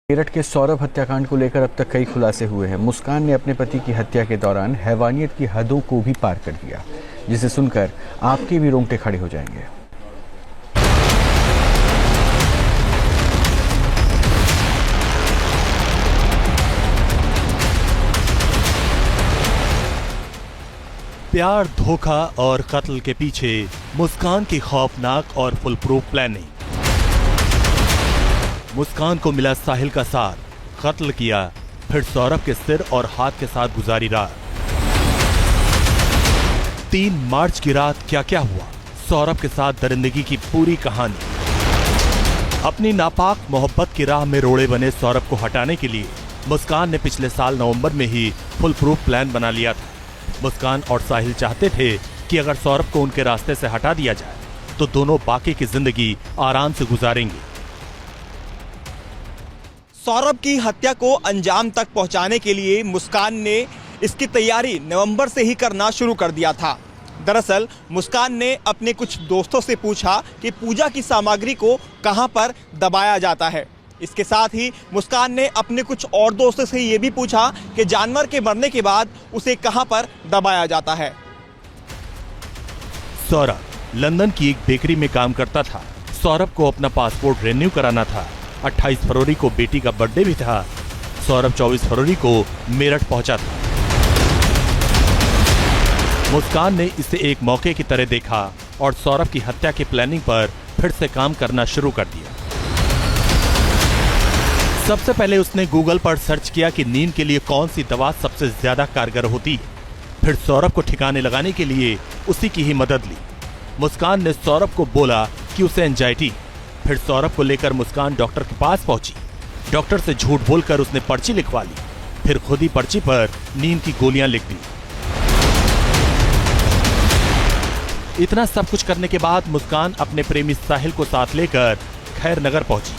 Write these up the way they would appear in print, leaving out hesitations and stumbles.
मेरठ के सौरभ हत्याकांड को लेकर अब तक कई खुलासे हुए हैं। मुस्कान ने अपने पति की हत्या के दौरान हैवानियत की हदों को भी पार कर दिया, जिसे सुनकर आपके भी रोंगटे खड़े हो जाएंगे। प्यार, धोखा और कत्ल के पीछे मुस्कान की खौफनाक और फुल प्रूफ प्लानिंग। मुस्कान को मिला साहिल का साथ, कत्ल किया, फिर सौरभ के सिर और हाथ के साथ गुजारी रात। 3 मार्च की रात क्या क्या हुआ, सौरभ के साथ दरिंदगी की पूरी कहानी। अपनी नापाक मोहब्बत की राह में रोड़े बने सौरभ को हटाने के लिए मुस्कान ने पिछले साल नवंबर में ही फुल प्रूफ प्लान बना लिया था। मुस्कान और साहिल चाहते थे कि अगर सौरभ को उनके रास्ते से हटा दिया जाए तो दोनों बाकी की जिंदगी आराम से गुजारेंगे। सौरभ की हत्या को अंजाम तक पहुंचाने के लिए मुस्कान ने इसकी तैयारी नवंबर से ही करना शुरू कर दिया था। दरअसल मुस्कान ने अपने कुछ दोस्तों से पूछा कि पूजा की सामग्री को कहां पर दबाया जाता है। इसके साथ ही मुस्कान ने अपने कुछ और दोस्तों से ये भी पूछा कि जानवर के मरने के बाद उसे कहां पर दबाया जाता है। सौरभ लंदन की एक बेकरी में काम करता था। सौरभ को अपना पासपोर्ट रिन्यू कराना था। 28 फरवरी को बेटी का बर्थडे भी था। सौरभ 24 फरवरी को मेरठ पहुंचा था। मुस्कान ने इसे एक मौके की तरह देखा और सौरभ की हत्या की प्लानिंग पर फिर से काम करना शुरू कर दिया। सबसे पहले उसने गूगल पर सर्च किया कि नींद के लिए कौन सी दवा सबसे ज्यादा कारगर होती है। फिर सौरभ को ठिकाने लगाने के लिए उसी की ही मदद ली। मुस्कान ने सौरभ को बोला कि उसे एंजाइटी। फिर सौरभ को लेकर मुस्कान डॉक्टर के पास पहुंची। डॉक्टर से झूठ बोलकर उसने पर्ची लिखवा ली। फिर खुद ही पर्ची पर नींद की गोलियां लिख दी। इतना सब कुछ करने के बाद मुस्कान अपने प्रेमी साहिल को साथ लेकर खैर नगर पहुंची,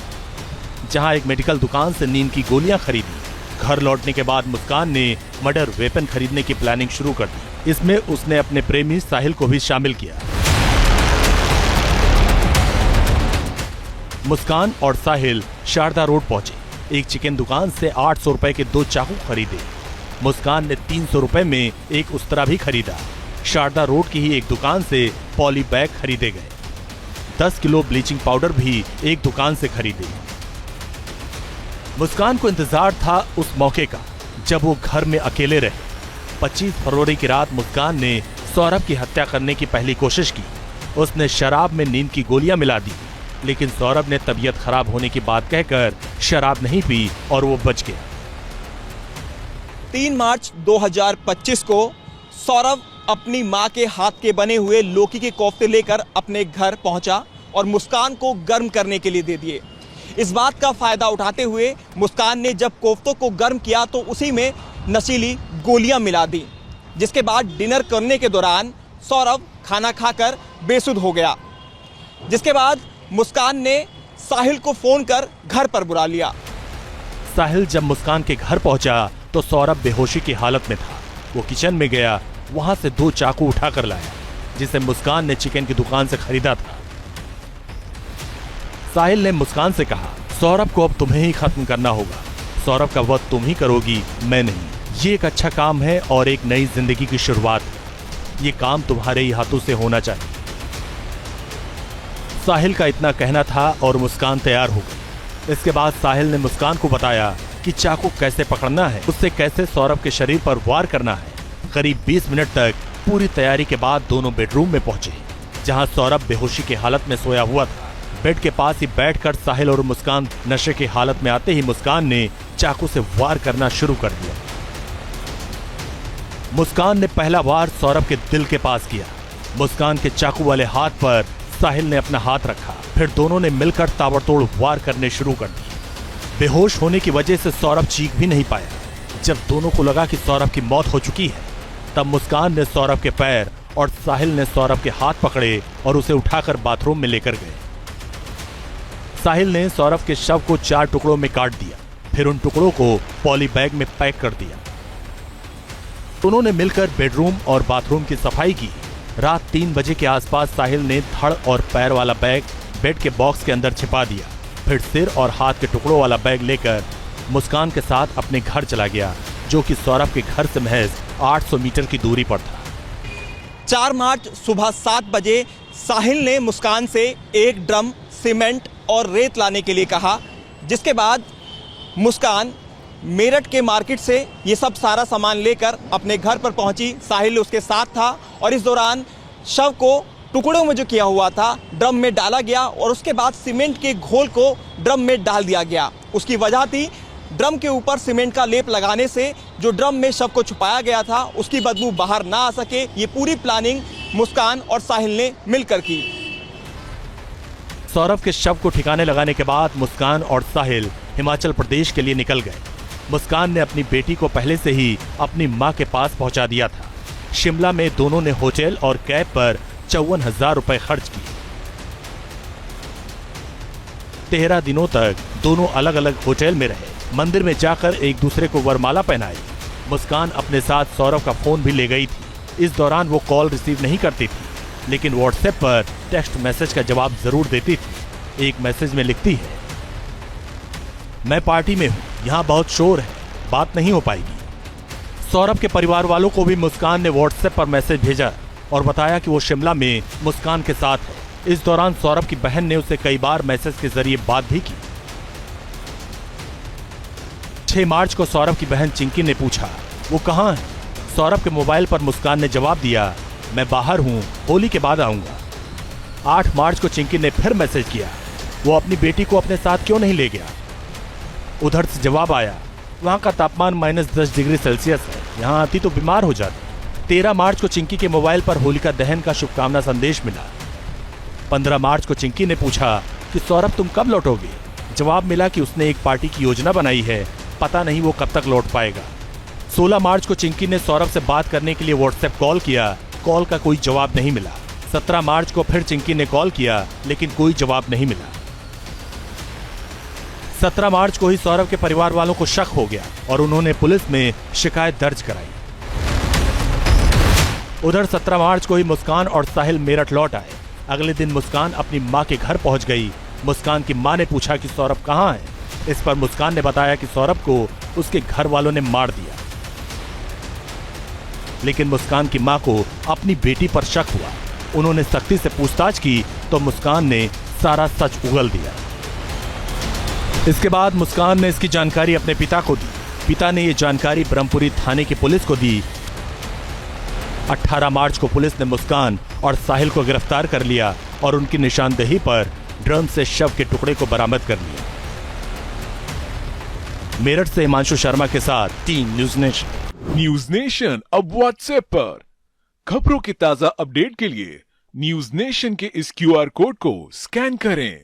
जहां एक मेडिकल दुकान से नींद की गोलियां खरीदी। घर लौटने के बाद मुस्कान ने मर्डर वेपन खरीदने की प्लानिंग शुरू कर दी। इसमें उसने अपने प्रेमी साहिल को भी शामिल किया। मुस्कान और साहिल शारदा रोड पहुंचे। एक चिकन दुकान से 800 रुपए के 2 चाकू खरीदे। मुस्कान ने 300 रुपए में एक उस्तरा भी खरीदा। शारदा रोड की ही एक दुकान से पॉली बैग खरीदे गए। 10 किलो ब्लीचिंग पाउडर भी एक दुकान से खरीदे। मुस्कान को इंतजार था उस मौके का जब वो घर में अकेले रहे। 25 फरवरी की रात मुस्कान ने सौरभ की हत्या करने की पहली कोशिश की। उसने शराब में नींद की गोलियां मिला दी, लेकिन सौरभ ने तबीयत खराब होने की बात कहकर शराब नहीं पी और वो बच गया। 3 मार्च 2025 को सौरभ अपनी मां के हाथ के बने हुए लौकी के कोफ्ते लेकर अपने घर पहुंचा और मुस्कान को गर्म करने के लिए दे दिए। इस बात का फायदा उठाते हुए मुस्कान ने जब कोफ्तों को गर्म किया तो उसी में नशीली गोलियां मिला दी, जिसके बाद डिनर करने के दौरान सौरभ खाना खाकर बेसुध हो गया। जिसके बाद मुस्कान ने साहिल को फोन कर घर पर बुला लिया। साहिल जब मुस्कान के घर पहुंचा तो सौरभ बेहोशी की हालत में था। वो किचन में गया, वहां से 2 चाकू उठाकर लाया, जिसे मुस्कान ने चिकन की दुकान से खरीदा था। साहिल ने मुस्कान से कहा, सौरभ को अब तुम्हें ही खत्म करना होगा। सौरभ का वध तुम ही करोगी, मैं नहीं। ये एक अच्छा काम है और एक नई जिंदगी की शुरुआत है। ये काम तुम्हारे ही हाथों से होना चाहिए। साहिल का इतना कहना था और मुस्कान तैयार हो गई। इसके बाद साहिल ने मुस्कान को बताया कि चाकू कैसे पकड़ना है, उससे कैसे सौरभ के शरीर पर वार करना है। करीब 20 मिनट तक पूरी तैयारी के बाद दोनों बेडरूम में पहुंचे, जहां सौरभ बेहोशी की हालत में सोया हुआ था। बेड के पास ही बैठकर साहिल और मुस्कान नशे की हालत में आते ही मुस्कान ने चाकू से वार करना शुरू कर दिया। मुस्कान ने पहला वार सौरभ के दिल के पास किया। मुस्कान के चाकू वाले हाथ पर साहिल ने अपना हाथ रखा। फिर दोनों ने मिलकर ताबड़तोड़ वार करने शुरू कर दिए। बेहोश होने की वजह से सौरभ चीख भी नहीं पाया। जब दोनों को लगा कि सौरभ की मौत हो चुकी है, तब मुस्कान ने सौरभ के पैर और साहिल ने सौरभ के हाथ पकड़े और उसे उठाकर बाथरूम में लेकर गए। साहिल ने सौरभ के शव को 4 टुकड़ों में काट दिया। फिर उन टुकड़ों को पॉली बैग में पैक कर दिया। उन्होंने मिलकर बेडरूम और बाथरूम की सफाई की। रात 3 बजे के आसपास साहिल ने धड़ और पैर वाला बैग बेड के बॉक्स के अंदर छिपा दिया। फिर सिर और हाथ के टुकड़ों वाला बैग लेकर मुस्कान के साथ अपने घर चला गया, जो कि सौरभ के घर से महज 800 मीटर की दूरी पर था। 4 मार्च सुबह 7 बजे साहिल ने मुस्कान से 1 ड्रम सीमेंट और रेत लाने के लिए कहा, जिसके बाद मुस्कान मेरठ के मार्केट से ये सब सारा सामान लेकर अपने घर पर पहुंची। साहिल उसके साथ था और इस दौरान शव को टुकड़ों में जो किया हुआ था ड्रम में डाला गया और उसके बाद सीमेंट के घोल को ड्रम में डाल दिया गया। उसकी वजह थी ड्रम के ऊपर सीमेंट का लेप लगाने से जो ड्रम में शव को छुपाया गया था उसकी बदबू बाहर ना आ सके। ये पूरी प्लानिंग मुस्कान और साहिल ने मिलकर की। सौरभ के शव को ठिकाने लगाने के बाद मुस्कान और साहिल हिमाचल प्रदेश के लिए निकल गए। मुस्कान ने अपनी बेटी को पहले से ही अपनी मां के पास पहुंचा दिया था। शिमला में दोनों ने होटल और कैब पर 54,000 रुपए खर्च किए। 13 दिनों तक दोनों अलग अलग होटल में रहे। मंदिर में जाकर एक दूसरे को वरमाला पहनाई। मुस्कान अपने साथ सौरभ का फोन भी ले गई थी। इस दौरान वो कॉल रिसीव नहीं करती थी, लेकिन व्हाट्सएप पर टेक्स्ट मैसेज का जवाब जरूर देती थी। एक मैसेज में लिखती है, मैं पार्टी में हूं, यहाँ बहुत शोर है, बात नहीं हो पाएगी। सौरभ के परिवार वालों को भी मुस्कान ने व्हाट्सएप पर मैसेज भेजा और बताया कि वो शिमला में मुस्कान के साथ है। इस दौरान सौरभ की बहन ने उसे कई बार मैसेज के जरिए बात भी की। 6 मार्च को सौरभ की बहन चिंकी ने पूछा, वो कहाँ है? सौरभ के मोबाइल पर मुस्कान ने जवाब दिया, मैं बाहर हूँ, होली के बाद आऊंगा। 8 मार्च को चिंकी ने फिर मैसेज किया, वो अपनी बेटी को अपने साथ क्यों नहीं ले गया? उधर से जवाब आया, वहां का तापमान -10 डिग्री सेल्सियस है, यहाँ आती तो बीमार हो जाती। 13 मार्च को चिंकी के मोबाइल पर होलिका दहन का शुभकामना संदेश मिला। 15 मार्च को चिंकी ने पूछा कि सौरभ तुम कब लौटोगे? जवाब मिला कि उसने एक पार्टी की योजना बनाई है, पता नहीं वो कब तक लौट पाएगा। 16 मार्च को चिंकी ने सौरभ से बात करने के लिए व्हाट्सएप कॉल किया, कॉल का कोई जवाब नहीं मिला। 17 मार्च को फिर चिंकी ने कॉल किया, लेकिन कोई जवाब नहीं मिला। 17 मार्च को ही सौरभ के परिवार वालों को शक हो गया और उन्होंने पुलिस में शिकायत दर्ज कराई। उधर 17 मार्च को ही मुस्कान और साहिल मेरठ लौट आए। अगले दिन मुस्कान अपनी मां के घर पहुंच गई। मुस्कान की मां ने पूछा कि सौरभ कहां है। इस पर मुस्कान ने बताया कि सौरभ को उसके घर वालों ने मार दिया, लेकिन मुस्कान की मां को अपनी बेटी पर शक हुआ। उन्होंने सख्ती से पूछताछ की तो मुस्कान ने सारा सच उगल दिया। इसके बाद मुस्कान ने इसकी जानकारी अपने पिता को दी। पिता ने ये जानकारी ब्रह्मपुरी थाने की पुलिस को दी। 18 मार्च को पुलिस ने मुस्कान और साहिल को गिरफ्तार कर लिया और उनकी निशानदेही पर ड्रम से शव के टुकड़े को बरामद कर लिया। मेरठ से हिमांशु शर्मा के साथ team news nation. News nation अब व्हाट्सएप पर खबरों की ताजा अपडेट के लिए न्यूज नेशन के इस QR कोड को स्कैन करें।